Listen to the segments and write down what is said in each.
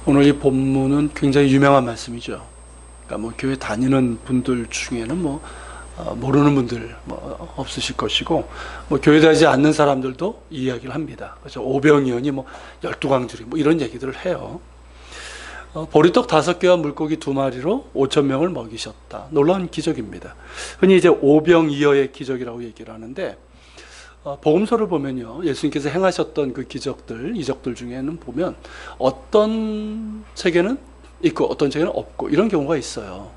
오늘 이 본문은 굉장히 유명한 말씀이죠. 그러니까 뭐 교회 다니는 분들 중에는 모르는 분들 없으실 것이고, 교회 다니지 않는 사람들도 이 이야기를 합니다. 그래서 오병이어니 12광주리 이런 얘기들을 해요. 보리떡 5개와 물고기 2마리로 5,000명을 먹이셨다. 놀라운 기적입니다. 흔히 이제 오병이어의 기적이라고 얘기를 하는데, 복음서를 보면요, 예수님께서 행하셨던 그 기적들, 이적들 중에는 보면 어떤 책에는 있고 어떤 책에는 없고 이런 경우가 있어요.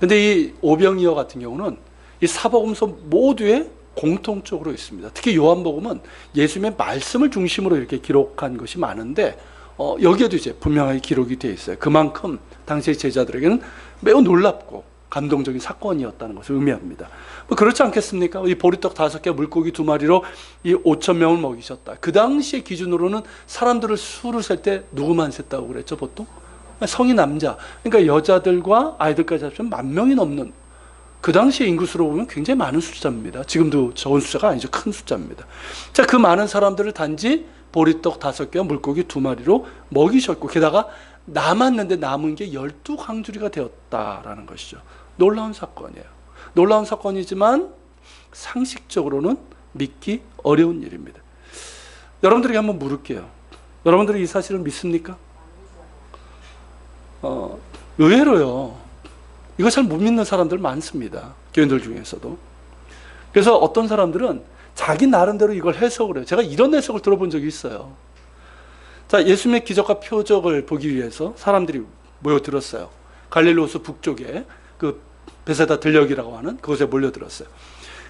근데 이 오병이어 같은 경우는 이 사복음서 모두에 공통적으로 있습니다. 특히 요한복음은 예수님의 말씀을 중심으로 이렇게 기록한 것이 많은데, 여기에도 이제 분명하게 기록이 되어 있어요. 그만큼 당시의 제자들에게는 매우 놀랍고 감동적인 사건이었다는 것을 의미합니다. 그렇지 않겠습니까? 이 보리떡 5개, 물고기 2마리로 이 5,000명을 먹이셨다. 그 당시의 기준으로는 사람들을 수를 셀 때 누구만 셌다고 그랬죠, 보통? 성인 남자. 그러니까 여자들과 아이들까지 합치면 10,000명이 넘는, 그 당시의 인구수로 보면 굉장히 많은 숫자입니다. 지금도 적은 숫자가 아니죠. 큰 숫자입니다. 자, 그 많은 사람들을 단지 보리떡 5개와 물고기 2마리로 먹이셨고, 게다가 남았는데 남은 게 12광주리가 되었다라는 것이죠. 놀라운 사건이에요. 놀라운 사건이지만 상식적으로는 믿기 어려운 일입니다. 여러분들에게 한번 물을게요. 여러분들이 이 사실을 믿습니까? 의외로요, 이거 잘 못 믿는 사람들 많습니다. 교인들 중에서도. 그래서 어떤 사람들은 자기 나름대로 이걸 해석을 해요. 제가 이런 해석을 들어본 적이 있어요. 자, 예수님의 기적과 표적을 보기 위해서 사람들이 모여들었어요. 갈릴리호수 북쪽에 그 베세다 들녘이라고 하는 그곳에 몰려들었어요.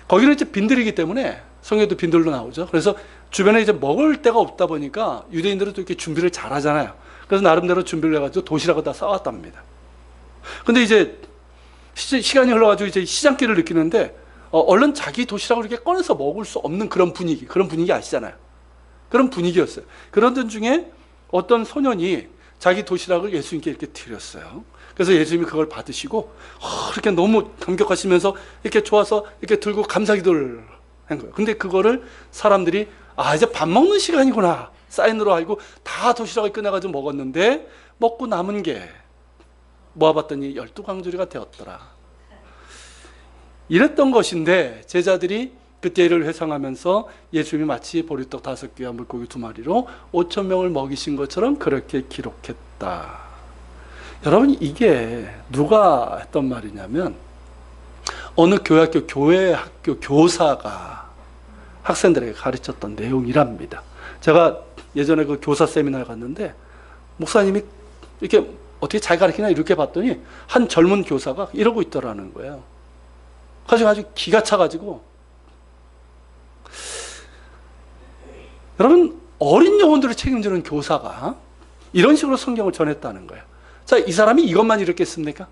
거기는 이제 빈들이기 때문에, 성경에도 빈들로 나오죠. 그래서 주변에 이제 먹을 데가 없다 보니까 유대인들은 또 이렇게 준비를 잘 하잖아요. 그래서 나름대로 준비를 해가지고 도시락을 다 싸왔답니다. 근데 이제 시간이 흘러가지고 이제 시장길을 느끼는데, 얼른 자기 도시락을 이렇게 꺼내서 먹을 수 없는 그런 분위기 아시잖아요. 그런 분위기였어요. 그런 중에 어떤 소년이 자기 도시락을 예수님께 이렇게 드렸어요. 그래서 예수님이 그걸 받으시고 이렇게 너무 감격하시면서 이렇게 좋아서 이렇게 들고 감사기도를 한 거예요. 근데 그거를 사람들이 이제 밥 먹는 시간이구나 사인으로 알고 다 도시락을 꺼내가지고 먹었는데, 먹고 남은 게 모아봤더니 12광주리가 되었더라. 이랬던 것인데, 제자들이 그때 일을 회상하면서 예수님이 마치 보리떡 5개와 물고기 2마리로 5,000명을 먹이신 것처럼 그렇게 기록했다. 여러분, 이게 누가 했던 말이냐면, 어느 교회 학교 교사가 학생들에게 가르쳤던 내용이랍니다. 제가 예전에 그 교사 세미나에 갔는데, 목사님이 이렇게 어떻게 잘 가르치나 이렇게 봤더니 한 젊은 교사가 이러고 있더라는 거예요. 그래서 아주 기가 차가지고, 여러분, 어린 영혼들을 책임지는 교사가 이런 식으로 성경을 전했다는 거예요. 자, 이 사람이 이것만 이렇겠습니까?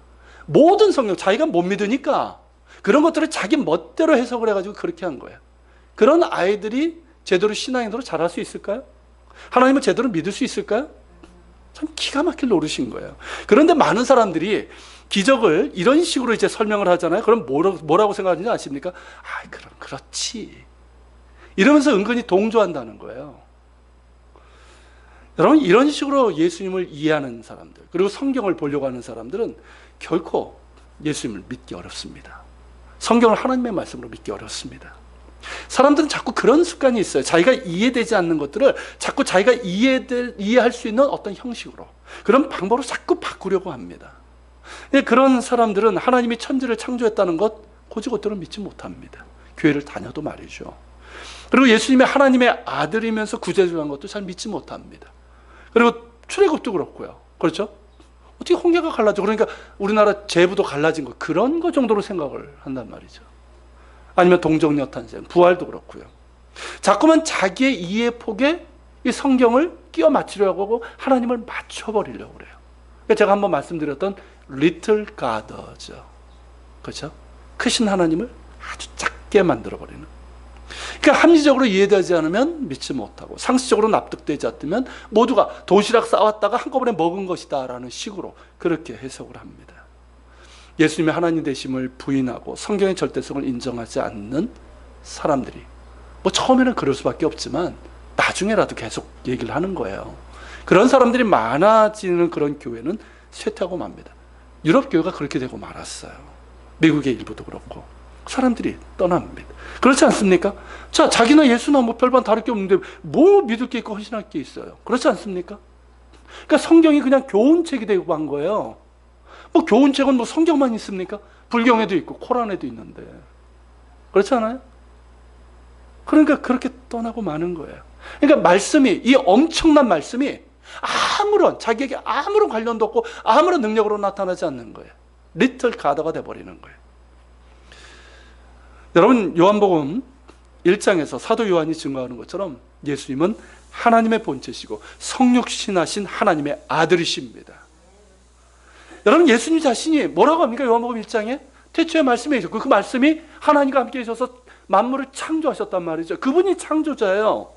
모든 성경, 자기가 못 믿으니까 그런 것들을 자기 멋대로 해석을 해가지고 그렇게 한 거예요. 그런 아이들이 제대로 신앙인으로 자랄 수 있을까요? 하나님을 제대로 믿을 수 있을까요? 참 기가 막힐 노릇인 거예요. 그런데 많은 사람들이 기적을 이런 식으로 이제 설명을 하잖아요. 그럼 뭐라고 생각하는지 아십니까? 그럼 그렇지. 이러면서 은근히 동조한다는 거예요. 여러분, 이런 식으로 예수님을 이해하는 사람들, 그리고 성경을 보려고 하는 사람들은 결코 예수님을 믿기 어렵습니다. 성경을 하나님의 말씀으로 믿기 어렵습니다. 사람들은 자꾸 그런 습관이 있어요. 자기가 이해되지 않는 것들을 자꾸 자기가 이해할 수 있는 어떤 형식으로, 그런 방법으로 자꾸 바꾸려고 합니다. 그런 사람들은 하나님이 천지를 창조했다는 것, 고지고대로 믿지 못합니다. 교회를 다녀도 말이죠. 그리고 예수님이 하나님의 아들이면서 구제주한 것도 잘 믿지 못합니다. 그리고 출애굽도 그렇고요. 그렇죠? 어떻게 홍해가 갈라져? 그러니까 우리나라 제부도 갈라진 거, 그런 거 정도로 생각을 한단 말이죠. 아니면 동정녀 탄생, 부활도 그렇고요. 자꾸만 자기의 이해 폭에 이 성경을 끼워 맞추려고 하고 하나님을 맞춰버리려고 그래요. 그러니까 제가 한번 말씀드렸던 little God죠. 그렇죠? 크신 하나님을 아주 작게 만들어버리는. 그러니까 합리적으로 이해되지 않으면 믿지 못하고, 상식적으로 납득되지 않으면 모두가 도시락 싸왔다가 한꺼번에 먹은 것이다 라는 식으로 그렇게 해석을 합니다. 예수님의 하나님 되심을 부인하고 성경의 절대성을 인정하지 않는 사람들이 처음에는 그럴 수밖에 없지만 나중에라도 계속 얘기를 하는 거예요. 그런 사람들이 많아지는 그런 교회는 쇠퇴하고 맙니다. 유럽 교회가 그렇게 되고 말았어요. 미국의 일부도 그렇고 사람들이 떠납니다. 그렇지 않습니까? 자, 자기나 예수나 뭐 별반 다를 게 없는데 뭐 믿을 게 있고 헌신할 게 있어요. 그렇지 않습니까? 그러니까 성경이 그냥 교훈책이 되고 만 거예요. 뭐 교훈책은 뭐 성경만 있습니까? 불경에도 있고 코란에도 있는데. 그렇지 않아요? 그러니까 그렇게 떠나고 마는 거예요. 그러니까 말씀이, 이 엄청난 말씀이 자기에게 아무런 관련도 없고 아무런 능력으로 나타나지 않는 거예요. 리틀 가더가 돼버리는 거예요. 여러분, 요한복음 1장에서 사도 요한이 증거하는 것처럼 예수님은 하나님의 본체시고 성육신하신 하나님의 아들이십니다. 여러분, 예수님 자신이 뭐라고 합니까? 요한복음 1장에 태초에 말씀이 있었고 그 말씀이 하나님과 함께 계셔서 만물을 창조하셨단 말이죠. 그분이 창조자예요.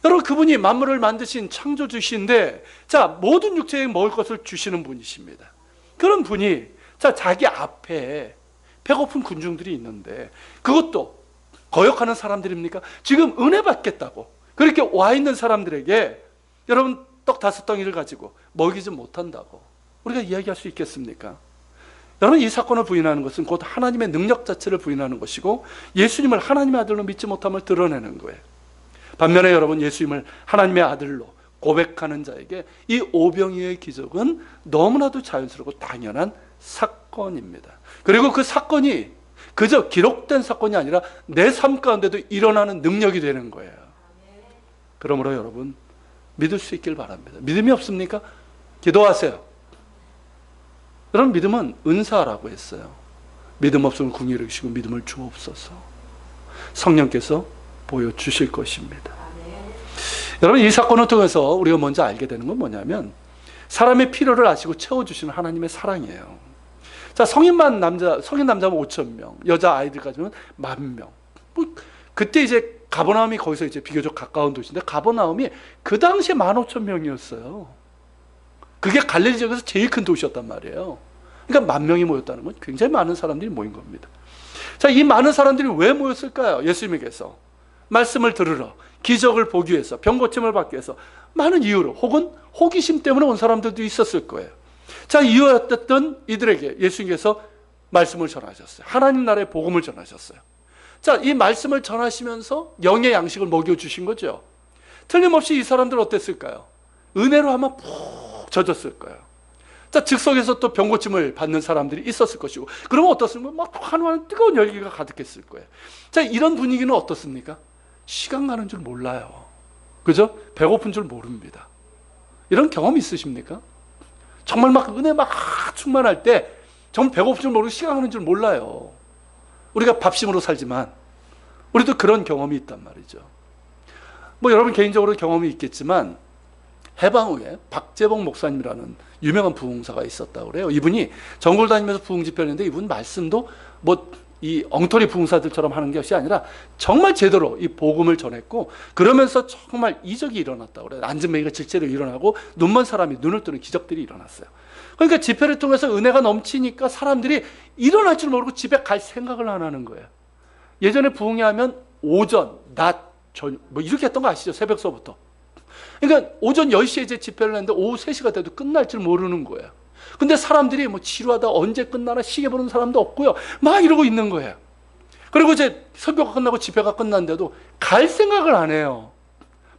여러분, 그분이 만물을 만드신 창조주신데, 자, 모든 육체에 먹을 것을 주시는 분이십니다. 그런 분이, 자, 자기 앞에 배고픈 군중들이 있는데, 그것도 거역하는 사람들입니까? 지금 은혜 받겠다고 그렇게 와 있는 사람들에게 여러분 떡 5덩이를 가지고 먹이지 못한다고 우리가 이야기할 수 있겠습니까? 여러분, 이 사건을 부인하는 것은 곧 하나님의 능력 자체를 부인하는 것이고 예수님을 하나님의 아들로 믿지 못함을 드러내는 거예요. 반면에 여러분, 예수님을 하나님의 아들로 고백하는 자에게 이 오병이어의 기적은 너무나도 자연스럽고 당연한 사건입니다. 그리고 그 사건이 그저 기록된 사건이 아니라 내 삶 가운데도 일어나는 능력이 되는 거예요. 그러므로 여러분, 믿을 수 있길 바랍니다. 믿음이 없습니까? 기도하세요. 여러분, 믿음은 은사라고 했어요. 믿음 없으면 궁리를 주시고 믿음을 주옵소서. 성령께서 보여주실 것입니다. 여러분, 이 사건을 통해서 우리가 먼저 알게 되는 건 뭐냐면 사람의 필요를 아시고 채워주시는 하나님의 사랑이에요. 자, 성인 남자면 5,000명, 여자 아이들까지는 10,000명. 그때 이제 가버나움이 거기서 이제 비교적 가까운 도시인데 가버나움이 그 당시에 15,000명이었어요. 그게 갈릴리 지역에서 제일 큰 도시였단 말이에요. 그러니까 10,000명이 모였다는 건 굉장히 많은 사람들이 모인 겁니다. 자, 이 많은 사람들이 왜 모였을까요? 예수님에게서 말씀을 들으러, 기적을 보기 위해서, 병 고침을 받기 위해서 많은 이유로, 혹은 호기심 때문에 온 사람들도 있었을 거예요. 자, 이유였던 이들에게 예수님께서 말씀을 전하셨어요. 하나님 나라의 복음을 전하셨어요. 자, 이 말씀을 전하시면서 영의 양식을 먹여주신 거죠. 틀림없이 이 사람들 어땠을까요? 은혜로 아마 푹 젖었을 거예요. 자, 즉석에서 또 병고침을 받는 사람들이 있었을 것이고, 그러면 어떻습니까? 막 한화는 뜨거운 열기가 가득했을 거예요. 자, 이런 분위기는 어떻습니까? 시간 가는 줄 몰라요. 그죠? 배고픈 줄 모릅니다. 이런 경험 있으십니까? 정말 막 은혜 막 충만할 때 정말 배고픈 줄 모르고 시간 가는 줄 몰라요. 우리가 밥심으로 살지만 우리도 그런 경험이 있단 말이죠. 뭐 여러분 개인적으로 경험이 있겠지만 해방 후에 박재봉 목사님이라는 유명한 부흥사가 있었다고 그래요. 이분이 전국을 다니면서 부흥 집회를 했는데 이분 말씀도 뭐 이 엉터리 부흥사들처럼 하는 것이 아니라 정말 제대로 이 복음을 전했고, 그러면서 정말 이적이 일어났다고 그래요. 앉은 매기가 질제로 일어나고 눈먼 사람이 눈을 뜨는 기적들이 일어났어요. 그러니까 집회를 통해서 은혜가 넘치니까 사람들이 일어날 줄 모르고 집에 갈 생각을 안 하는 거예요. 예전에 부흥회 하면 오전, 낮, 저녁 뭐 이렇게 했던 거 아시죠? 새벽서부터. 그러니까 오전 10시에 이제 집회를 했는데 오후 3시가 돼도 끝날 줄 모르는 거예요. 근데 사람들이 뭐 지루하다, 언제 끝나나 시계 보는 사람도 없고요. 막 이러고 있는 거예요. 그리고 이제 설교가 끝나고 집회가 끝났는데도 갈 생각을 안 해요.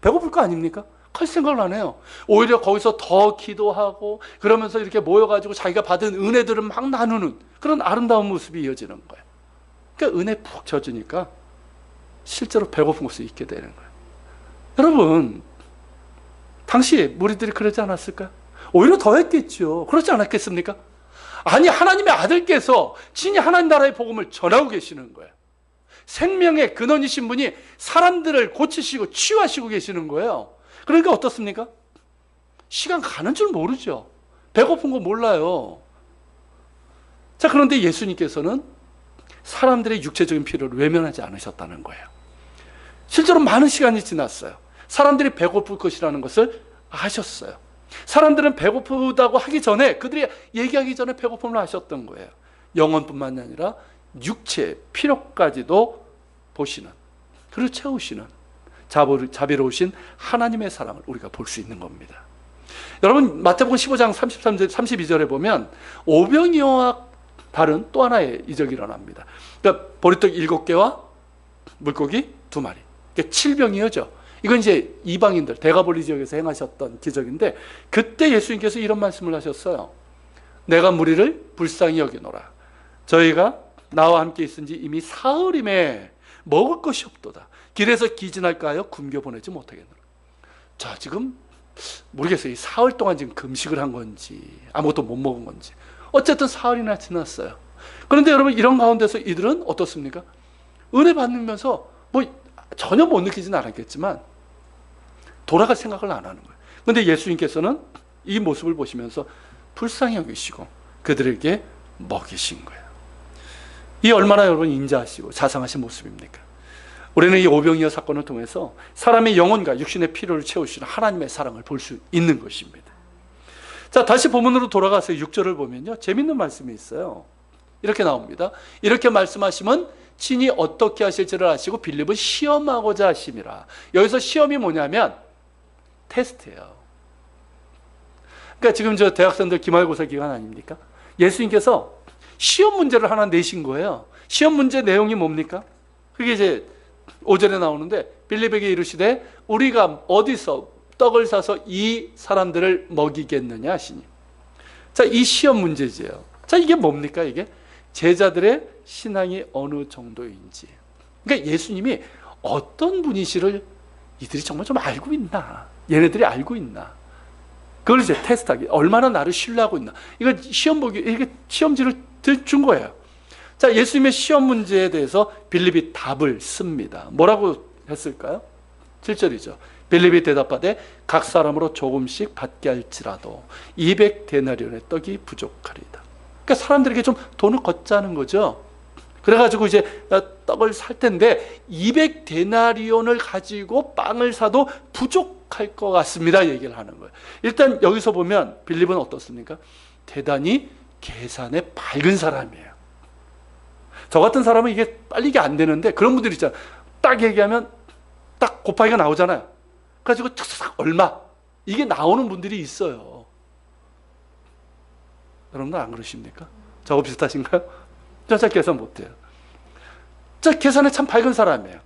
배고플 거 아닙니까? 갈 생각을 안 해요. 오히려 거기서 더 기도하고 그러면서 이렇게 모여가지고 자기가 받은 은혜들을 막 나누는 그런 아름다운 모습이 이어지는 거예요. 그러니까 은혜 푹 젖으니까 실제로 배고픈 곳에 있게 되는 거예요. 여러분, 당시 무리들이 그러지 않았을까요? 오히려 더 했겠죠. 그렇지 않았겠습니까? 아니, 하나님의 아들께서 진히 하나님 나라의 복음을 전하고 계시는 거예요. 생명의 근원이신 분이 사람들을 고치시고 치유하시고 계시는 거예요. 그러니까 어떻습니까? 시간 가는 줄 모르죠. 배고픈 거 몰라요. 자, 그런데 예수님께서는 사람들의 육체적인 필요를 외면하지 않으셨다는 거예요. 실제로 많은 시간이 지났어요. 사람들이 배고플 것이라는 것을 아셨어요. 사람들은 배고프다고 하기 전에, 그들이 얘기하기 전에 배고픔을 아셨던 거예요. 영혼뿐만 아니라 육체의 필요까지도 보시는, 그를 채우시는 자비로우신 하나님의 사랑을 우리가 볼 수 있는 겁니다. 여러분 마태복음 15장 33절 32절에 보면 오병이어와 다른 또 하나의 이적이 일어납니다. 그러니까 보리떡 7개와 물고기 2마리. 그러니까 7병이어죠. 이건 이제 이방인들 대가볼리 지역에서 행하셨던 기적인데 그때 예수님께서 이런 말씀을 하셨어요. 내가 무리를 불쌍히 여기노라. 저희가 나와 함께 있은 지 이미 사흘임에 먹을 것이 없도다. 길에서 기진할까하여 굶겨 보내지 못하겠노라. 자, 지금 모르겠어요. 이 사흘 동안 지금 금식을 한 건지 아무것도 못 먹은 건지 어쨌든 사흘이나 지났어요. 그런데 여러분 이런 가운데서 이들은 어떻습니까? 은혜 받으면서 뭐 전혀 못 느끼지는 않았겠지만 돌아갈 생각을 안 하는 거예요. 그런데 예수님께서는 이 모습을 보시면서 불쌍히 여기시고 그들에게 먹이신 거예요. 이 얼마나 여러분 인자하시고 자상하신 모습입니까? 우리는 이 오병이어 사건을 통해서 사람의 영혼과 육신의 필요를 채우시는 하나님의 사랑을 볼 수 있는 것입니다. 자, 다시 본문으로 돌아가서 6절을 보면요, 재밌는 말씀이 있어요. 이렇게 나옵니다. 이렇게 말씀하시면 친히 어떻게 하실지를 아시고 빌립은 시험하고자 하심이라. 여기서 시험이 뭐냐면 테스트예요. 그러니까 지금 저 대학생들 기말고사 기간 아닙니까? 예수님께서 시험 문제를 하나 내신 거예요. 시험 문제 내용이 뭡니까? 그게 이제 5절에 나오는데 빌립에게 이르시되 우리가 어디서 떡을 사서 이 사람들을 먹이겠느냐 하시니. 자, 이 시험 문제지요. 자, 이게 뭡니까? 이게 제자들의 신앙이 어느 정도인지. 그러니까 예수님이 어떤 분이시를 이들이 정말 좀 알고 있나, 얘네들이 알고 있나, 그걸 이제 테스트하기. 얼마나 나를 신뢰하고 있나. 이거 시험 보기, 이게 시험지를 준 거예요. 자, 예수님의 시험 문제에 대해서 빌립이 답을 씁니다. 뭐라고 했을까요? 7절이죠. 빌립이 대답하되 각 사람으로 조금씩 받게 할지라도 200데나리온의 떡이 부족하리이다. 그러니까 사람들에게 좀 돈을 걷자는 거죠. 그래가지고 이제 떡을 살 텐데 200데나리온을 가지고 빵을 사도 부족할 것 같습니다. 얘기를 하는 거예요. 일단 여기서 보면 빌립은 어떻습니까? 대단히 계산에 밝은 사람이에요. 저 같은 사람은 이게 빨리 이게 안 되는데 그런 분들이 있잖아요. 딱 얘기하면 딱 곱하기가 나오잖아요. 그래가지고 착착 얼마 이게 나오는 분들이 있어요. 여러분들 안 그러십니까? 저거 비슷하신가요? 저 잘 계산 못해요. 저 계산에 참 밝은 사람이에요.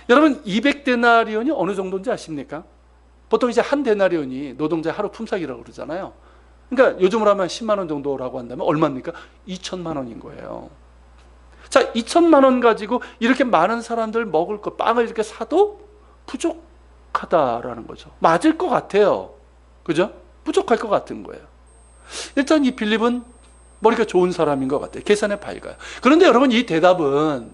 여러분 200데나리온이 어느 정도인지 아십니까? 보통 이제 한 데나리온이 노동자의 하루 품삯이라고 그러잖아요. 그러니까 요즘으로 하면 10만 원 정도라고 한다면 얼마입니까? 2천만 원인 거예요. 자, 2천만 원 가지고 이렇게 많은 사람들 먹을 거 빵을 이렇게 사도 부족하다라는 거죠. 맞을 것 같아요. 그죠? 부족할 것 같은 거예요. 일단 이 빌립은 머리가 좋은 사람인 것 같아요. 계산에 밝아요. 그런데 여러분 이 대답은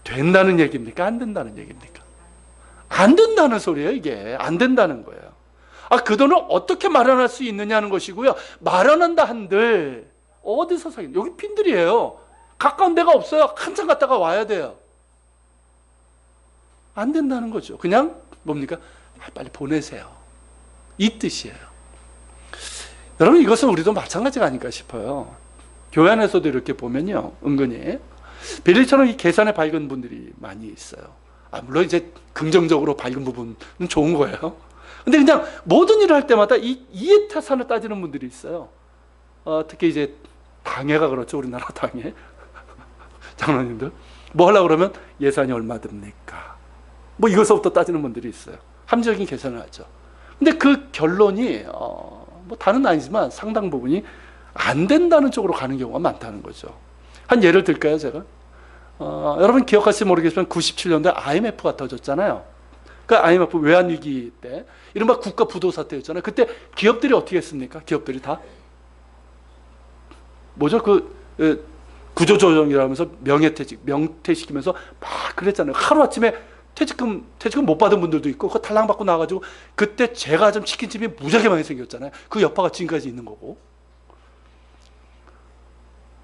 된다는 얘기입니까? 안 된다는 얘기입니까? 안 된다는 소리예요. 이게 안 된다는 거예요. 그 돈을 어떻게 마련할 수 있느냐는 것이고요. 마련한다 한들 어디서 사겠냐? 여기 핀들이에요. 가까운 데가 없어요. 한참 갔다가 와야 돼요. 안 된다는 거죠. 그냥 뭡니까? 빨리 보내세요. 이 뜻이에요. 여러분 이것은 우리도 마찬가지가 아닐까 싶어요. 교회 안에서도 이렇게 보면요, 은근히 빌립처럼 이 계산에 밝은 분들이 많이 있어요. 물론 이제 긍정적으로 밝은 부분은 좋은 거예요. 근데 그냥 모든 일을 할 때마다 이 이해타산을 따지는 분들이 있어요. 특히 이제 당회가 그렇죠. 우리나라 당회 장로님들 뭐 하려고 그러면 예산이 얼마 듭니까? 뭐 이것서부터 따지는 분들이 있어요. 합리적인 계산을 하죠. 근데 그 결론이 뭐 다는 아니지만 상당 부분이 안 된다는 쪽으로 가는 경우가 많다는 거죠. 한 예를 들까요, 제가? 여러분 기억하실지 모르겠지만 97년도에 IMF가 터졌잖아요. 그 IMF 외환위기 때 이른바 국가 부도 사태였잖아요. 그때 기업들이 어떻게 했습니까? 기업들이 다 뭐죠? 구조조정이라면서 명퇴시키면서 막 그랬잖아요. 하루아침에 퇴직금 못 받은 분들도 있고, 그거 탈락받고 나와가지고, 그때 제가 좀 치킨집이 무지하게 많이 생겼잖아요. 그 여파가 지금까지 있는 거고.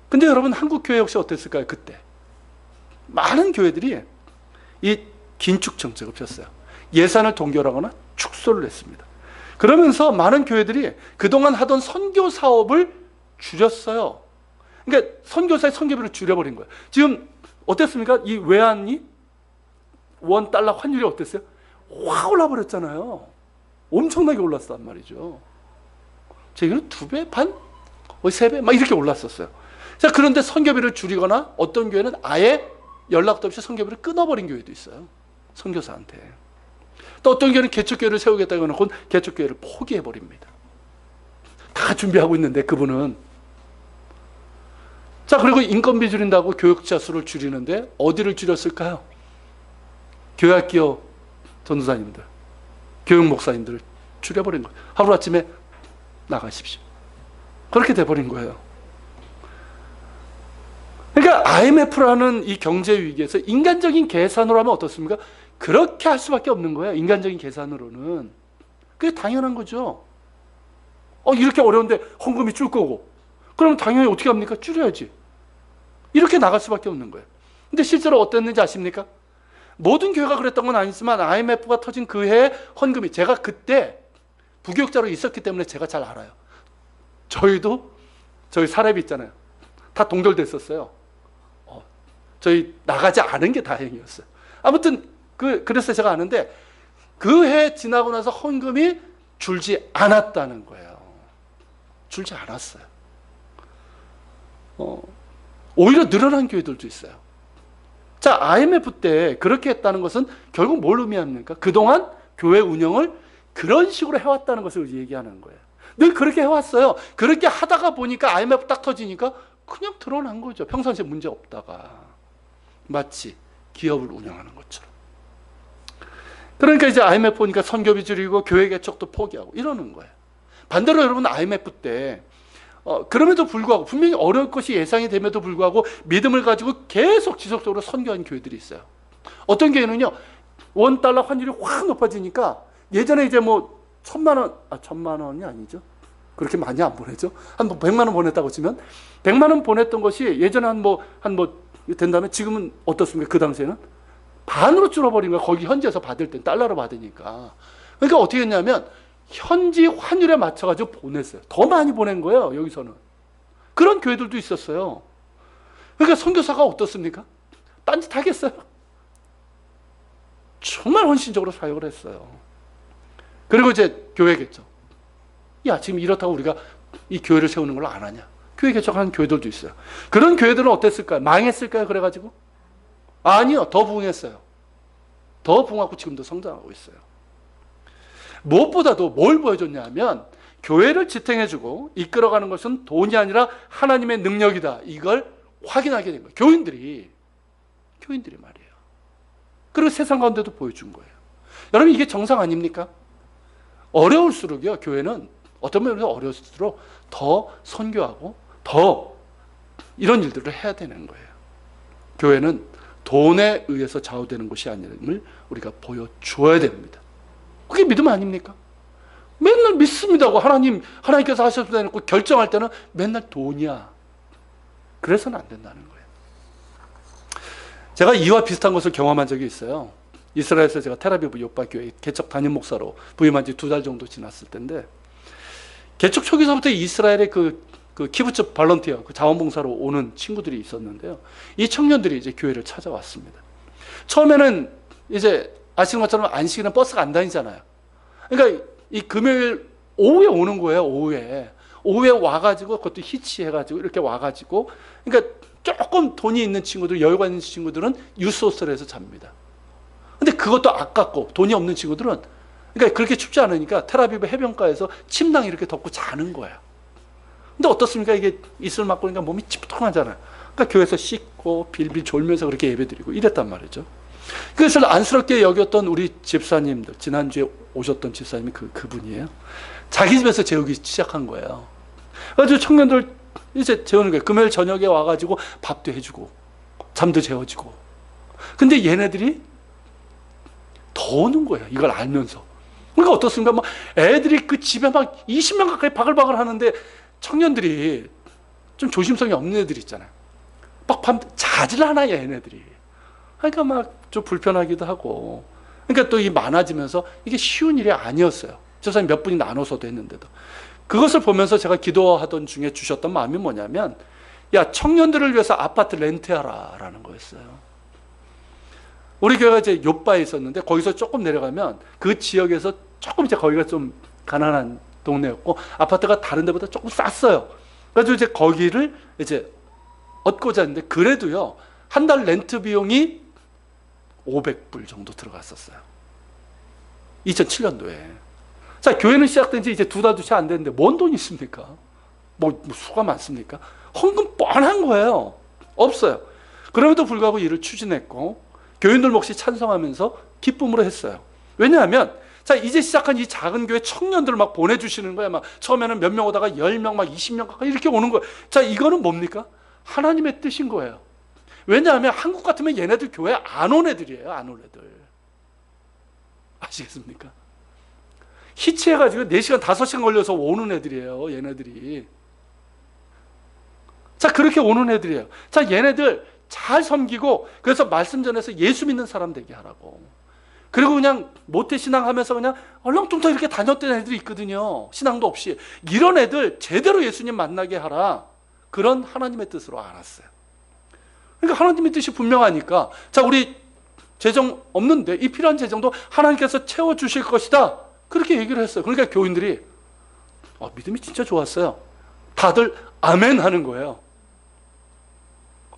근데 여러분, 한국교회 역시 어땠을까요? 그때. 많은 교회들이 이 긴축 정책을 폈어요. 예산을 동결하거나 축소를 했습니다. 그러면서 많은 교회들이 그동안 하던 선교 사업을 줄였어요. 그러니까 선교사의 선교비를 줄여버린 거예요. 지금 어땠습니까? 이 외환이 원 달러 환율이 어땠어요? 확 올라버렸잖아요. 엄청나게 올랐단 말이죠. 저희는 2배, 반, 3배 막 이렇게 올랐었어요. 자, 그런데 선교비를 줄이거나 어떤 교회는 아예 연락도 없이 선교비를 끊어버린 교회도 있어요. 선교사한테. 또 어떤 교회는 개척교회를 세우겠다고 해놓고 개척교회를 포기해버립니다. 다 준비하고 있는데 그분은. 자, 그리고 인건비 줄인다고 교육자 수를 줄이는데 어디를 줄였을까요? 교회학교 전도사님들, 교육 목사님들을 줄여버린 거예요. 하루아침에 나가십시오. 그렇게 돼버린 거예요. 그러니까 IMF라는 이 경제 위기에서 인간적인 계산으로 하면 어떻습니까? 그렇게 할 수밖에 없는 거예요. 인간적인 계산으로는. 그게 당연한 거죠. 이렇게 어려운데 헌금이 줄 거고. 그러면 당연히 어떻게 합니까? 줄여야지. 이렇게 나갈 수밖에 없는 거예요. 근데 실제로 어땠는지 아십니까? 모든 교회가 그랬던 건 아니지만 IMF가 터진 그 해에 헌금이, 제가 그때 부교육자로 있었기 때문에 제가 잘 알아요. 저희도 저희 사례비 있잖아요. 다 동결됐었어요. 저희 나가지 않은 게 다행이었어요. 아무튼 그래서 제가 아는데 그 해 지나고 나서 헌금이 줄지 않았다는 거예요. 줄지 않았어요. 오히려 늘어난 교회들도 있어요. 자, IMF 때 그렇게 했다는 것은 결국 뭘 의미합니까? 그동안 교회 운영을 그런 식으로 해왔다는 것을 얘기하는 거예요. 늘 그렇게 해왔어요. 그렇게 하다가 보니까 IMF 딱 터지니까 그냥 드러난 거죠. 평상시에 문제 없다가. 마치 기업을 운영하는 것처럼. 그러니까 이제 IMF 오니까 선교비 줄이고 교회 개척도 포기하고 이러는 거예요. 반대로 여러분 IMF 때 그럼에도 불구하고 분명히 어려울 것이 예상이 됨에도 불구하고 믿음을 가지고 계속 지속적으로 선교한 교회들이 있어요. 어떤 교회는요, $1 환율이 확 높아지니까 예전에 이제 뭐 1,000만 원이 아니죠. 그렇게 많이 안 보내죠. 한 100만 원 보냈다고 치면 100만 원 보냈던 것이 예전에 한 뭐 된다면 지금은 어떻습니까? 그 당시에는 반으로 줄어버린 거예요. 거기 현지에서 받을 때 달러로 받으니까. 그러니까 어떻게 했냐면 현지 환율에 맞춰가지고 보냈어요. 더 많이 보낸 거예요. 여기서는. 그런 교회들도 있었어요. 그러니까 선교사가 어떻습니까? 딴짓 하겠어요? 정말 헌신적으로 사역을 했어요. 그리고 이제 교회 개척. 야, 지금 이렇다고 우리가 이 교회를 세우는 걸 안 하냐? 교회 개척하는 교회들도 있어요. 그런 교회들은 어땠을까요? 망했을까요? 그래가지고? 아니요. 더 부흥했어요. 더 부흥하고 지금도 성장하고 있어요. 무엇보다도 뭘 보여줬냐면 교회를 지탱해주고 이끌어가는 것은 돈이 아니라 하나님의 능력이다. 이걸 확인하게 된 거예요. 교인들이 말이에요. 그리고 세상 가운데도 보여준 거예요. 여러분, 이게 정상 아닙니까? 어려울수록요, 교회는 어떤 면에서 어려울수록 더 선교하고 더 이런 일들을 해야 되는 거예요. 교회는 돈에 의해서 좌우되는 것이 아님을 우리가 보여줘야 됩니다. 그게 믿음 아닙니까? 맨날 믿습니다고 하나님께서 하셨다 해놓고 결정할 때는 맨날 돈이야. 그래서는 안 된다는 거예요. 제가 이와 비슷한 것을 경험한 적이 있어요. 이스라엘에서 제가 텔아비브 요바교회 개척 담임 목사로 부임한 지 2달 정도 지났을 때인데, 개척 초기서부터 이스라엘의 그 키부츠 발런티어, 그 자원봉사로 오는 친구들이 있었는데요. 이 청년들이 이제 교회를 찾아왔습니다. 처음에는 이제 아시는 것처럼 안식일은 버스가 안 다니잖아요. 그러니까 이 금요일 오후에 오는 거예요. 오후에 와가지고 그것도 히치해가지고 이렇게 와가지고, 그러니까 조금 돈이 있는 친구들, 여유가 있는 친구들은 유스호스텔에서 잡니다. 근데 그것도 아깝고 돈이 없는 친구들은, 그러니까 그렇게 춥지 않으니까 텔아비브 해변가에서 침낭 이렇게 덮고 자는 거야. 근데 어떻습니까? 이게 이슬 맞고 그러니까 몸이 찌뿌둥하잖아요. 그러니까 교회에서 씻고 빌빌 졸면서 그렇게 예배드리고 이랬단 말이죠. 그래서 안쓰럽게 여겼던 우리 집사님들, 지난주에 오셨던 집사님이 그분이에요. 자기 집에서 재우기 시작한 거예요. 그래서 청년들 이제 재우는 거예요. 금요일 저녁에 와가지고 밥도 해주고 잠도 재워주고. 근데 얘네들이 더 오는 거예요. 이걸 알면서. 그러니까 어떻습니까? 막 애들이 그 집에 막 20명 가까이 바글바글 하는데 청년들이 좀 조심성이 없는 애들이 있잖아요. 막 밤 자질 하나요, 얘네들이. 그러니까 막 좀 불편하기도 하고. 그러니까 또 이 많아지면서 이게 쉬운 일이 아니었어요. 집사님 몇 분이 나눠서도 했는데도. 그것을 보면서 제가 기도하던 중에 주셨던 마음이 뭐냐면, 야, 청년들을 위해서 아파트 렌트하라 라는 거였어요. 우리 교회가 이제 요바에 있었는데 거기서 조금 내려가면 그 지역에서 조금 이제 거기가 좀 가난한 동네였고 아파트가 다른 데보다 조금 쌌어요. 그래서 이제 거기를 이제 얻고자 했는데 그래도요 한 달 렌트 비용이 500불 정도 들어갔었어요. 2007년도에. 자, 교회는 시작된 지 이제 2달도 채 안 됐는데 뭔 돈이 있습니까? 뭐 수가 많습니까? 헌금 뻔한 거예요. 없어요. 그럼에도 불구하고 이를 추진했고 교인들 몫이 찬성하면서 기쁨으로 했어요. 왜냐하면 자, 이제 시작한 이 작은 교회 청년들을 막 보내주시는 거야. 막 처음에는 몇 명 오다가 10명, 막 20명 가까이 이렇게 오는 거예요. 자, 이거는 뭡니까? 하나님의 뜻인 거예요. 왜냐하면 한국 같으면 얘네들 교회 안 온 애들이에요. 안 온 애들. 아시겠습니까? 히치해가지고 4시간, 5시간 걸려서 오는 애들이에요. 얘네들이. 자, 그렇게 오는 애들이에요. 자, 얘네들 잘 섬기고 그래서 말씀 전해서 예수 믿는 사람 되게 하라고. 그리고 그냥 모태신앙 하면서 그냥 얼렁뚱땅 이렇게 다녔던 애들이 있거든요. 신앙도 없이. 이런 애들 제대로 예수님 만나게 하라. 그런 하나님의 뜻으로 알았어요. 그러니까 하나님의 뜻이 분명하니까 자, 우리 재정 없는데 이 필요한 재정도 하나님께서 채워주실 것이다. 그렇게 얘기를 했어요. 그러니까 교인들이 믿음이 진짜 좋았어요. 다들 아멘 하는 거예요.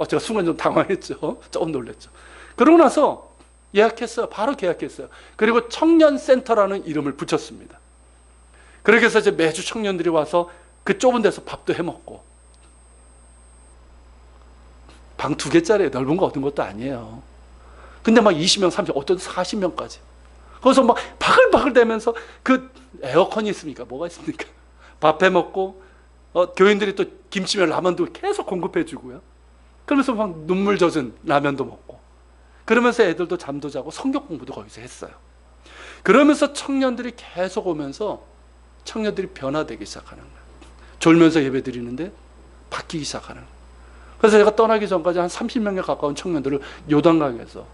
제가 순간 좀 당황했죠. 조금 놀랐죠. 그러고 나서 예약했어요. 바로 계약했어요. 그리고 청년센터라는 이름을 붙였습니다. 그렇게 해서 이제 매주 청년들이 와서 그 좁은 데서 밥도 해먹고 방 2개짜리 넓은 거 얻은 것도 아니에요. 근데 막 20명, 30명, 어떤 40명까지. 거기서 막 바글바글 대면서 그 에어컨이 있습니까? 뭐가 있습니까? 밥 해먹고 교인들이 또 김치면 라면도 계속 공급해 주고요. 그러면서 막 눈물 젖은 라면도 먹고 그러면서 애들도 잠도 자고 성경 공부도 거기서 했어요. 그러면서 청년들이 계속 오면서 청년들이 변화되기 시작하는 거예요. 졸면서 예배 드리는데 바뀌기 시작하는 거예요. 그래서 제가 떠나기 전까지 한 30명에 가까운 청년들을 요단강에서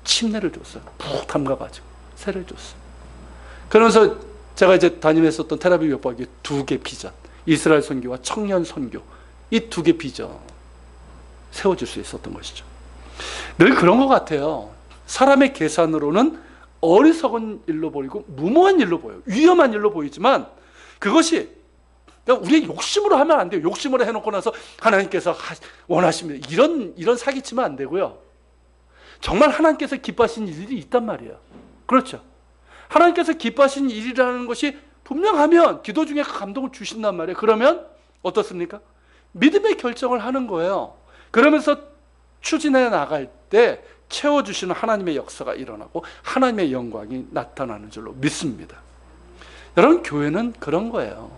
침례를 줬어요. 푹 담가가지고 세를 줬어요. 그러면서 제가 이제 담임했었던 테라비브 교법이 2개 비전, 이스라엘 선교와 청년 선교, 이 2개 비전 세워줄 수 있었던 것이죠. 늘 그런 것 같아요. 사람의 계산으로는 어리석은 일로 보이고 무모한 일로 보여요. 위험한 일로 보이지만 그것이 우리의 욕심으로 하면 안 돼요. 욕심으로 해놓고 나서 하나님께서 원하시면 이런 사기치면 안 되고요. 정말 하나님께서 기뻐하시는 일이 있단 말이에요. 그렇죠. 하나님께서 기뻐하시는 일이라는 것이 분명하면 기도 중에 그 감동을 주신단 말이에요. 그러면 어떻습니까? 믿음의 결정을 하는 거예요. 그러면서 추진해 나갈 때 채워주시는 하나님의 역사가 일어나고 하나님의 영광이 나타나는 줄로 믿습니다. 여러분, 교회는 그런 거예요.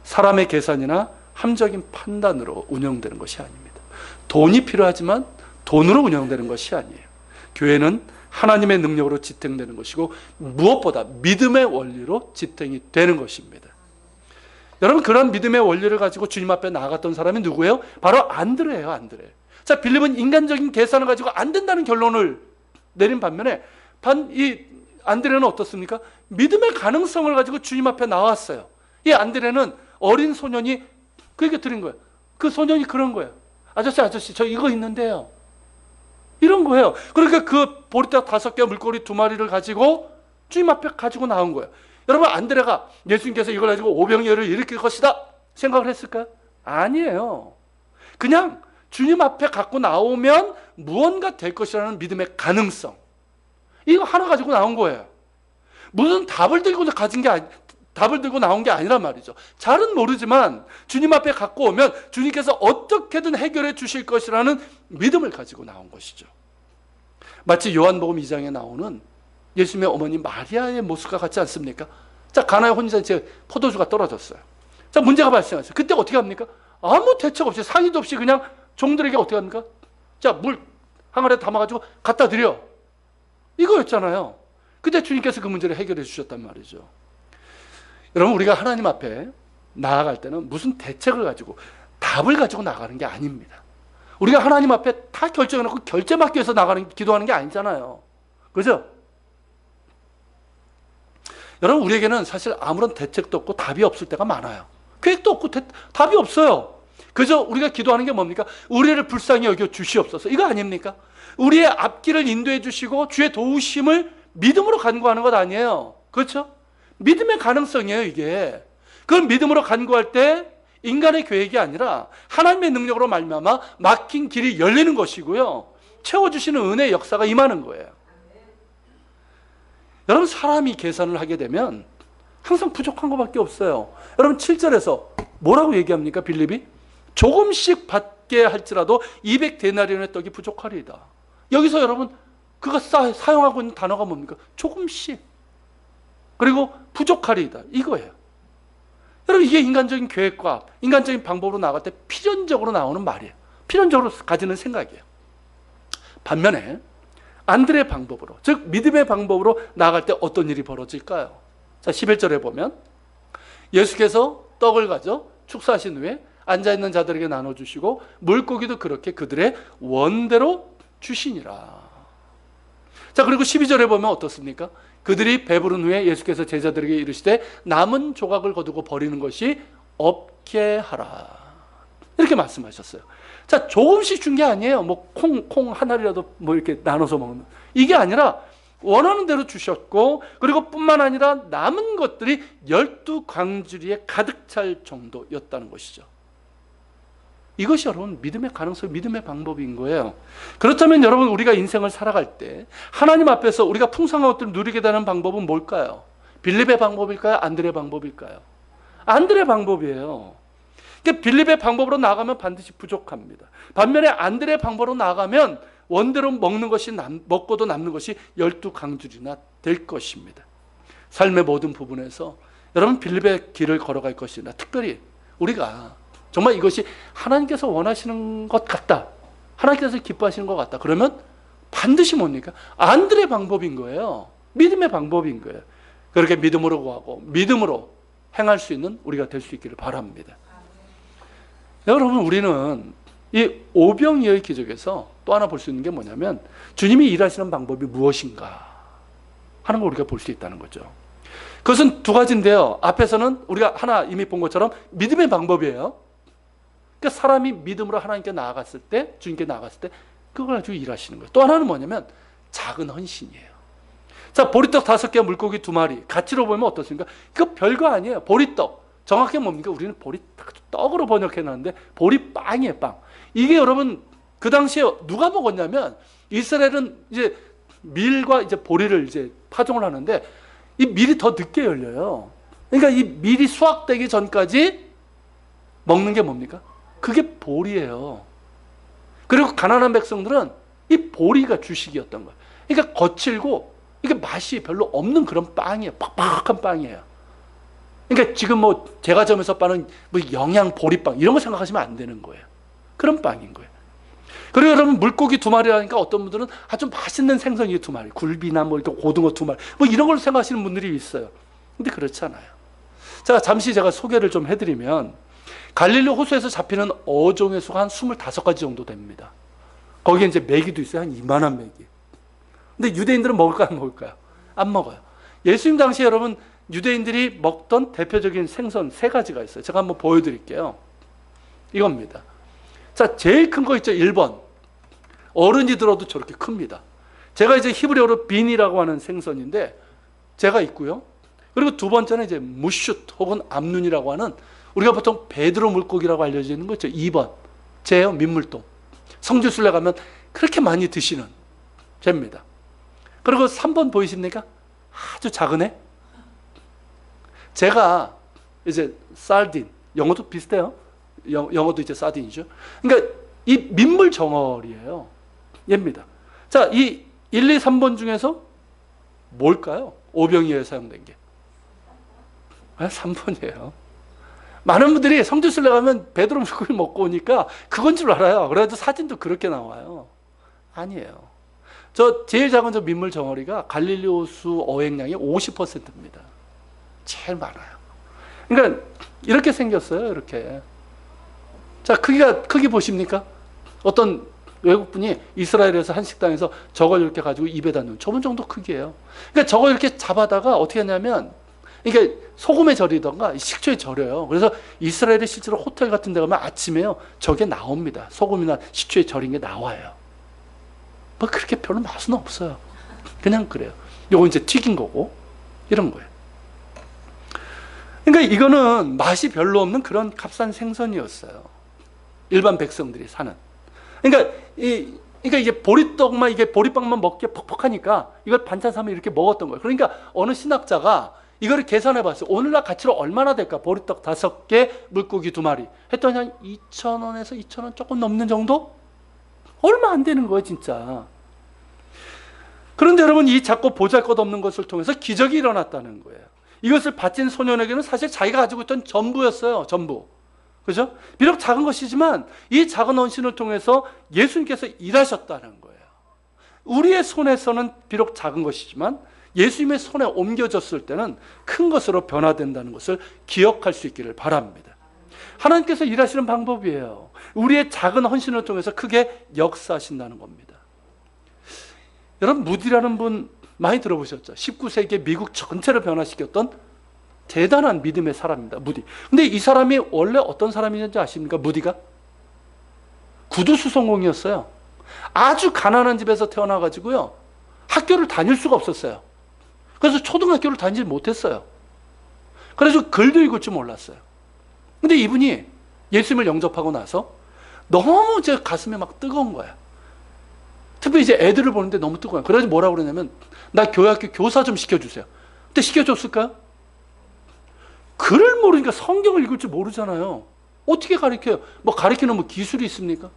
사람의 계산이나 함적인 판단으로 운영되는 것이 아닙니다. 돈이 필요하지만 돈으로 운영되는 것이 아니에요. 교회는 하나님의 능력으로 지탱되는 것이고 무엇보다 믿음의 원리로 지탱이 되는 것입니다. 여러분, 그런 믿음의 원리를 가지고 주님 앞에 나아갔던 사람이 누구예요? 바로 안드레예요. 안드레. 자, 빌립은 인간적인 계산을 가지고 안 된다는 결론을 내린 반면에 이 안드레는 어떻습니까? 믿음의 가능성을 가지고 주님 앞에 나왔어요. 이 안드레는 어린 소년이 그에게 드린 거예요. 그 소년이 그런 거예요. 아저씨, 저 이거 있는데요. 이런 거예요. 그러니까 그 보리떡 5개, 물고기 2마리를 가지고 주님 앞에 가지고 나온 거예요. 여러분, 안드레가 예수님께서 이걸 가지고 오병이어를 일으킬 것이다 생각을 했을까요? 아니에요. 그냥 주님 앞에 갖고 나오면 무언가 될 것이라는 믿음의 가능성, 이거 하나 가지고 나온 거예요. 무슨 답을 들고 나온 게 아니란 말이죠. 잘은 모르지만 주님 앞에 갖고 오면 주님께서 어떻게든 해결해 주실 것이라는 믿음을 가지고 나온 것이죠. 마치 요한복음 2장에 나오는 예수님의 어머니 마리아의 모습과 같지 않습니까? 자, 가나의 혼인잔치에 포도주가 떨어졌어요. 자, 문제가 발생했어요. 그때 어떻게 합니까? 아무 대책 없이, 상의도 없이 그냥 종들에게 어떻게 합니까? 자, 물 항아리에 담아가지고 갖다 드려. 이거였잖아요. 그때 주님께서 그 문제를 해결해 주셨단 말이죠. 여러분, 우리가 하나님 앞에 나아갈 때는 무슨 대책을 가지고 답을 가지고 나가는 게 아닙니다. 우리가 하나님 앞에 다 결정해놓고 결제 받기 위해서 기도하는 게 아니잖아요. 그죠? 여러분, 우리에게는 사실 아무런 대책도 없고 답이 없을 때가 많아요. 계획도 없고 답이 없어요. 그저 우리가 기도하는 게 뭡니까? 우리를 불쌍히 여겨 주시옵소서. 이거 아닙니까? 우리의 앞길을 인도해 주시고 주의 도우심을 믿음으로 간구하는 것 아니에요. 그렇죠? 믿음의 가능성이에요, 이게. 그걸 믿음으로 간구할 때 인간의 계획이 아니라 하나님의 능력으로 말미암아 막힌 길이 열리는 것이고요. 채워주시는 은혜의 역사가 임하는 거예요. 여러분, 사람이 계산을 하게 되면 항상 부족한 것밖에 없어요. 여러분, 7절에서 뭐라고 얘기합니까? 빌립이 조금씩 받게 할지라도 200데나리온의 떡이 부족하리이다. 여기서 여러분, 그가 사용하고 있는 단어가 뭡니까? 조금씩. 그리고 부족하리이다, 이거예요. 여러분, 이게 인간적인 계획과 인간적인 방법으로 나아갈 때 필연적으로 나오는 말이에요. 필연적으로 가지는 생각이에요. 반면에 안드레의 방법으로, 즉 믿음의 방법으로 나아갈 때 어떤 일이 벌어질까요? 자, 11절에 보면 예수께서 떡을 가져 축사하신 후에 앉아있는 자들에게 나눠주시고 물고기도 그렇게 그들의 원대로 주시니라. 자, 그리고 12절에 보면 어떻습니까? 그들이 배부른 후에 예수께서 제자들에게 이르시되 남은 조각을 거두고 버리는 것이 없게 하라. 이렇게 말씀하셨어요. 자, 조금씩 준 게 아니에요. 뭐 콩 한 알이라도 뭐 이렇게 나눠서 먹는. 이게 아니라 원하는 대로 주셨고, 그리고 뿐만 아니라 남은 것들이 12광주리에 가득 찰 정도였다는 것이죠. 이것이 여러분 믿음의 가능성, 믿음의 방법인 거예요. 그렇다면 여러분, 우리가 인생을 살아갈 때 하나님 앞에서 우리가 풍성한 것들을 누리게 되는 방법은 뭘까요? 빌립의 방법일까요? 안드레의 방법일까요? 안드레의 방법이에요. 그러니까 빌립의 방법으로 나아가면 반드시 부족합니다. 반면에 안드레의 방법으로 나아가면 원대로 먹는 것이 먹고도 남는 것이 12강줄이나 될 것입니다. 삶의 모든 부분에서 여러분, 빌립의 길을 걸어갈 것이나 특별히 우리가 정말 이것이 하나님께서 원하시는 것 같다, 하나님께서 기뻐하시는 것 같다, 그러면 반드시 뭡니까? 안드레의 방법인 거예요. 믿음의 방법인 거예요. 그렇게 믿음으로 구하고 믿음으로 행할 수 있는 우리가 될 수 있기를 바랍니다. 여러분, 우리는 이 오병이어의 기적에서 또 하나 볼 수 있는 게 뭐냐면 주님이 일하시는 방법이 무엇인가 하는 걸 우리가 볼 수 있다는 거죠. 그것은 두 가지인데요. 앞에서는 우리가 하나 이미 본 것처럼 믿음의 방법이에요. 그러니까 사람이 믿음으로 하나님께 나아갔을 때, 주님께 나아갔을 때 그걸 가지고 일하시는 거예요. 또 하나는 뭐냐면 작은 헌신이에요. 자, 보리떡 5개, 물고기 2마리 가치로 보면 어떻습니까? 그거 별거 아니에요. 보리떡, 정확히 뭡니까? 우리는 보리떡으로 번역해놨는데 보리빵이에요, 빵. 이게 여러분 그 당시에 누가 먹었냐면, 이스라엘은 이제 밀과 이제 보리를 이제 파종을 하는데 이 밀이 더 늦게 열려요. 그러니까 이 밀이 수확되기 전까지 먹는 게 뭡니까? 그게 보리예요. 그리고 가난한 백성들은 이 보리가 주식이었던 거예요. 그러니까 거칠고 이게 맛이 별로 없는 그런 빵이에요. 팍팍한 빵이에요. 그러니까 지금 뭐 제과점에서 파는 뭐 영양 보리빵 이런 거 생각하시면 안 되는 거예요. 그런 빵인 거예요. 그리고 여러분, 물고기 2마리라니까 어떤 분들은 아주 맛있는 생선이 2마리, 굴비나 뭐 이렇게 고등어 2마리, 뭐 이런 걸 생각하시는 분들이 있어요. 근데 그렇지 않아요. 자, 잠시 제가 소개를 좀 해드리면, 갈릴리 호수에서 잡히는 어종의 수가 한 25가지 정도 됩니다. 거기에 이제 메기도 있어요. 한 이만한 메기. 근데 유대인들은 먹을까요, 안 먹을까요? 안 먹어요. 예수님 당시에 여러분, 유대인들이 먹던 대표적인 생선 3가지가 있어요. 제가 한번 보여드릴게요. 이겁니다. 자, 제일 큰 거 있죠, 1번. 어른이 들어도 저렇게 큽니다. 제가 이제 히브리어로 빈이라고 하는 생선인데 제가 있고요. 그리고 두 번째는 이제 무슛 혹은 암눈이라고 하는, 우리가 보통 베드로 물고기라고 알려져 있는 거 있죠. 2번. 제요, 민물돔. 성지순례 가면 그렇게 많이 드시는 쟤입니다. 그리고 3번 보이십니까? 아주 작은 애. 제가 이제 살딘, 영어도 비슷해요. 영어도 이제 사딘이죠. 그러니까 이 민물 정어리예요. 얘입니다. 자, 이 1, 2, 3번 중에서 뭘까요? 오병이어에 사용된 게. 3번이에요. 많은 분들이 성지순례 가면 베드로 물고기 먹고 오니까 그건 줄 알아요. 그래도 사진도 그렇게 나와요. 아니에요. 저 제일 작은 저 민물 정어리가 갈릴리 호수 어획량의 50%입니다. 제일 많아요. 그러니까 이렇게 생겼어요. 이렇게. 자, 크기 보십니까? 어떤 외국분이 이스라엘에서 한 식당에서 저걸 이렇게 가지고 입에다 넣은 저분 정도 크기예요. 그러니까 저거 이렇게 잡아다가 어떻게 하냐면, 이게 소금에 절이던가 식초에 절여요. 그래서 이스라엘에 실제로 호텔 같은 데 가면 아침에요, 저게 나옵니다. 소금이나 식초에 절인 게 나와요. 뭐 그렇게 별로 맛은 없어요. 그냥 그래요. 요거 이제 튀긴 거고, 이런 거예요. 그러니까 이거는 맛이 별로 없는 그런 값싼 생선이었어요. 일반 백성들이 사는. 그러니까 이게 보리떡만, 이게 보리빵만 먹기에 퍽퍽하니까 이걸 반찬 삼아 이렇게 먹었던 거예요. 그러니까 어느 신학자가 이거를 계산해 봤어요. 오늘날 가치로 얼마나 될까? 보리떡 5개, 물고기 2마리. 했더니 한 2,000원에서 2,000원 조금 넘는 정도? 얼마 안 되는 거예요, 진짜. 그런데 여러분, 이 작고 보잘것없는 것을 통해서 기적이 일어났다는 거예요. 이것을 바친 소년에게는 사실 자기가 가지고 있던 전부였어요. 전부. 그죠? 비록 작은 것이지만 이 작은 헌신을 통해서 예수님께서 일하셨다는 거예요. 우리의 손에서는 비록 작은 것이지만 예수님의 손에 옮겨졌을 때는 큰 것으로 변화된다는 것을 기억할 수 있기를 바랍니다. 하나님께서 일하시는 방법이에요. 우리의 작은 헌신을 통해서 크게 역사하신다는 겁니다. 여러분, 무디라는 분 많이 들어보셨죠? 19세기에 미국 전체를 변화시켰던 대단한 믿음의 사람입니다. 무디. 근데 이 사람이 원래 어떤 사람이었는지 아십니까? 무디가 구두수송공이었어요. 아주 가난한 집에서 태어나가지고요, 학교를 다닐 수가 없었어요. 그래서 초등학교를 다니지 못했어요. 그래서 글도 읽을 줄 몰랐어요. 근데 이분이 예수님을 영접하고 나서 너무 제 가슴에 막 뜨거운 거야. 특별히 이제 애들을 보는데 너무 뜨거워요. 그래서 뭐라고 그러냐면, 나 교회학교 교사 좀 시켜주세요. 근데 시켜줬을까요? 글을 모르니까 성경을 읽을 줄 모르잖아요. 어떻게 가르쳐요? 뭐 가르치는 뭐 기술이 있습니까?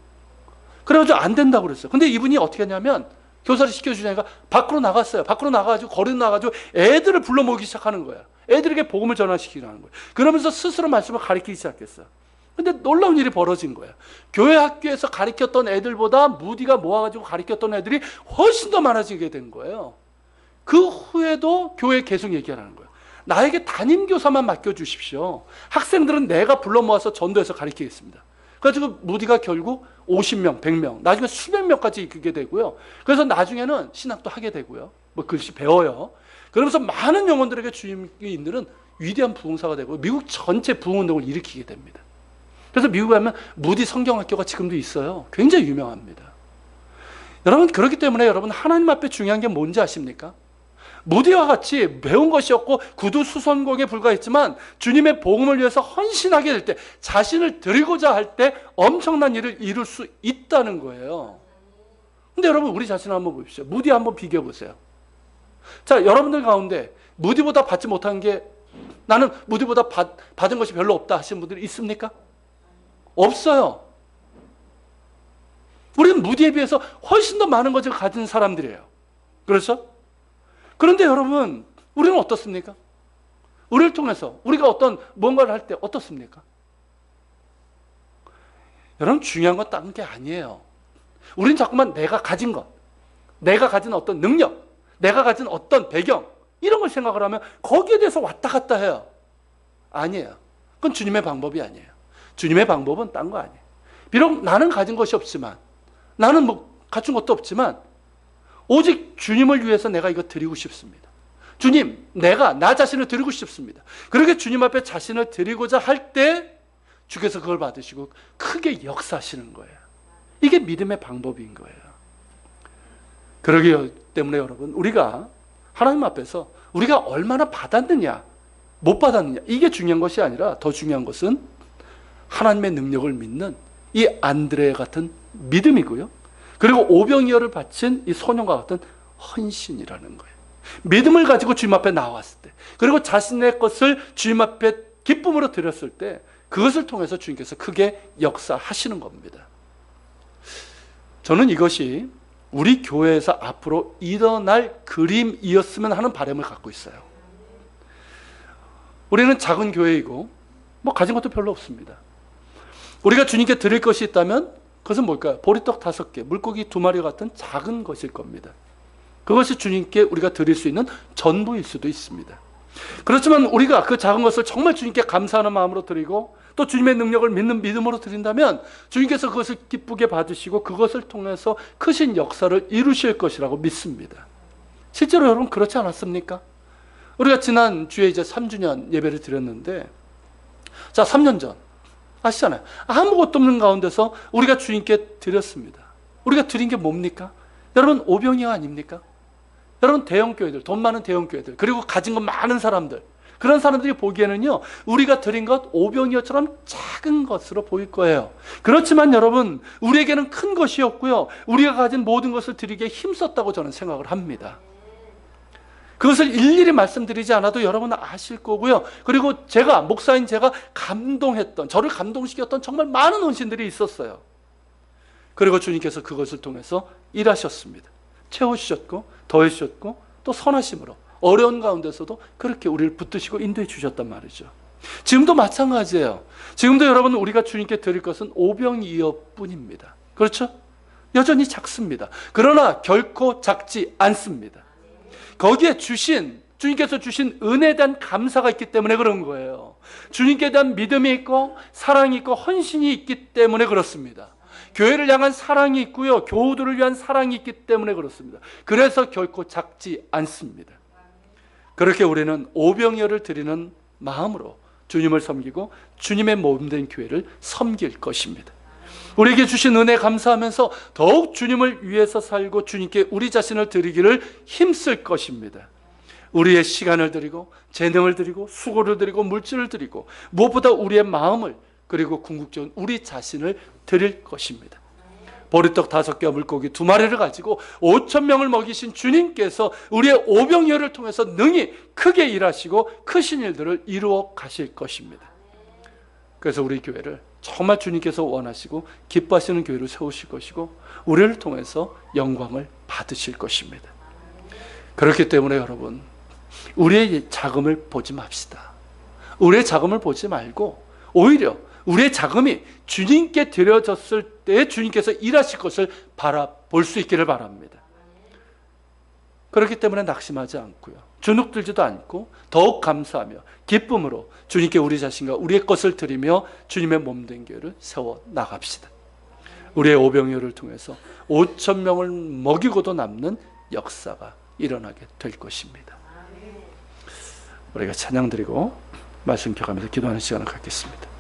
그래가지고 안 된다고 그랬어요. 근데 이분이 어떻게 했냐면, 교사를 시켜주자니까 밖으로 나갔어요. 밖으로 나가가지고, 거리로 나가가지고 애들을 불러 모으기 시작하는 거야. 애들에게 복음을 전하시키라는 거예요. 그러면서 스스로 말씀을 가르치기 시작했어요. 근데 놀라운 일이 벌어진 거예요. 교회 학교에서 가르쳤던 애들보다 무디가 모아가지고 가르쳤던 애들이 훨씬 더 많아지게 된 거예요. 그 후에도 교회에 계속 얘기하라는 거예요. 나에게 담임교사만 맡겨주십시오. 학생들은 내가 불러 모아서 전도해서 가르치겠습니다. 그래가지고 무디가 결국 50명, 100명, 나중에 수백 명까지 이끌게 되고요. 그래서 나중에는 신학도 하게 되고요. 뭐 글씨 배워요. 그러면서 많은 영혼들에게 주님이 있는 위대한 부흥사가 되고 미국 전체 부흥운동을 일으키게 됩니다. 그래서 미국에 가면 무디 성경학교가 지금도 있어요. 굉장히 유명합니다. 여러분, 그렇기 때문에 여러분, 하나님 앞에 중요한 게 뭔지 아십니까? 무디와 같이 배운 것이 없고 구두수선공에 불과했지만 주님의 복음을 위해서 헌신하게 될 때, 자신을 드리고자 할 때 엄청난 일을 이룰 수 있다는 거예요. 근데 여러분, 우리 자신을 한번 보십시오. 무디 한번 비교해 보세요. 자, 여러분들 가운데 무디보다 받지 못한 게, 나는 무디보다 받은 것이 별로 없다 하시는 분들이 있습니까? 없어요. 우리는 무디에 비해서 훨씬 더 많은 것을 가진 사람들이에요. 그렇죠? 그런데 여러분, 우리는 어떻습니까? 우리를 통해서 우리가 어떤 뭔가를 할 때 어떻습니까? 여러분, 중요한 건 다른 게 아니에요. 우리는 자꾸만 내가 가진 것, 내가 가진 어떤 능력, 내가 가진 어떤 배경, 이런 걸 생각을 하면 거기에 대해서 왔다 갔다 해요. 아니에요. 그건 주님의 방법이 아니에요. 주님의 방법은 딴 거 아니에요. 비록 나는 가진 것이 없지만, 나는 뭐 갖춘 것도 없지만, 오직 주님을 위해서 내가 이거 드리고 싶습니다. 주님, 내가 나 자신을 드리고 싶습니다. 그렇게 주님 앞에 자신을 드리고자 할 때 주께서 그걸 받으시고 크게 역사하시는 거예요. 이게 믿음의 방법인 거예요. 그러기 때문에 여러분, 우리가 하나님 앞에서 우리가 얼마나 받았느냐, 못 받았느냐, 이게 중요한 것이 아니라 더 중요한 것은 하나님의 능력을 믿는 이 안드레 같은 믿음이고요. 그리고 오병이어를 바친 이 소년과 같은 헌신이라는 거예요. 믿음을 가지고 주님 앞에 나왔을 때, 그리고 자신의 것을 주님 앞에 기쁨으로 드렸을 때, 그것을 통해서 주님께서 크게 역사하시는 겁니다. 저는 이것이 우리 교회에서 앞으로 일어날 그림이었으면 하는 바람을 갖고 있어요. 우리는 작은 교회이고 뭐 가진 것도 별로 없습니다. 우리가 주님께 드릴 것이 있다면 그것은 뭘까요? 보리떡 5개, 물고기 2마리 같은 작은 것일 겁니다. 그것이 주님께 우리가 드릴 수 있는 전부일 수도 있습니다. 그렇지만 우리가 그 작은 것을 정말 주님께 감사하는 마음으로 드리고 또 주님의 능력을 믿는 믿음으로 드린다면 주님께서 그것을 기쁘게 받으시고 그것을 통해서 크신 역사를 이루실 것이라고 믿습니다. 실제로 여러분, 그렇지 않았습니까? 우리가 지난 주에 이제 3주년 예배를 드렸는데, 자, 3년 전 아시잖아요. 아무것도 없는 가운데서 우리가 주님께 드렸습니다. 우리가 드린 게 뭡니까? 여러분, 오병이어 아닙니까? 여러분, 대형교회들, 돈 많은 대형교회들, 그리고 가진 것 많은 사람들, 그런 사람들이 보기에는요, 우리가 드린 것 오병이어처럼 작은 것으로 보일 거예요. 그렇지만 여러분, 우리에게는 큰 것이었고요, 우리가 가진 모든 것을 드리기에 힘썼다고 저는 생각을 합니다. 그것을 일일이 말씀드리지 않아도 여러분은 아실 거고요. 그리고 목사인 제가 감동했던, 저를 감동시켰던 정말 많은 헌신들이 있었어요. 그리고 주님께서 그것을 통해서 일하셨습니다. 채워주셨고 더해주셨고 또 선하심으로 어려운 가운데서도 그렇게 우리를 붙드시고 인도해 주셨단 말이죠. 지금도 마찬가지예요. 지금도 여러분, 우리가 주님께 드릴 것은 오병이어뿐입니다. 그렇죠? 여전히 작습니다. 그러나 결코 작지 않습니다. 거기에 주님께서 주신 은혜에 대한 감사가 있기 때문에 그런 거예요. 주님께 대한 믿음이 있고 사랑이 있고 헌신이 있기 때문에 그렇습니다. 교회를 향한 사랑이 있고요, 교우들을 위한 사랑이 있기 때문에 그렇습니다. 그래서 결코 작지 않습니다. 그렇게 우리는 오병이어를 드리는 마음으로 주님을 섬기고 주님의 몸된 교회를 섬길 것입니다. 우리에게 주신 은혜 감사하면서 더욱 주님을 위해서 살고 주님께 우리 자신을 드리기를 힘쓸 것입니다. 우리의 시간을 드리고 재능을 드리고 수고를 드리고 물질을 드리고 무엇보다 우리의 마음을, 그리고 궁극적으로 우리 자신을 드릴 것입니다. 보리떡 5개와 물고기 2마리를 가지고 5,000명을 먹이신 주님께서 우리의 오병이어를 통해서 능히 크게 일하시고 크신 일들을 이루어 가실 것입니다. 그래서 우리 교회를 정말 주님께서 원하시고 기뻐하시는 교회로 세우실 것이고 우리를 통해서 영광을 받으실 것입니다. 그렇기 때문에 여러분, 우리의 자금을 보지 맙시다. 우리의 자금을 보지 말고 오히려 우리의 자금이 주님께 드려졌을 때 주님께서 일하실 것을 바라볼 수 있기를 바랍니다. 그렇기 때문에 낙심하지 않고요, 주눅들지도 않고 더욱 감사하며 기쁨으로 주님께 우리 자신과 우리의 것을 드리며 주님의 몸된 교회를 세워 나갑시다. 우리의 오병이어를 통해서 5,000명을 먹이고도 남는 역사가 일어나게 될 것입니다. 우리가 찬양 드리고 말씀 켜가면서 기도하는 시간을 갖겠습니다.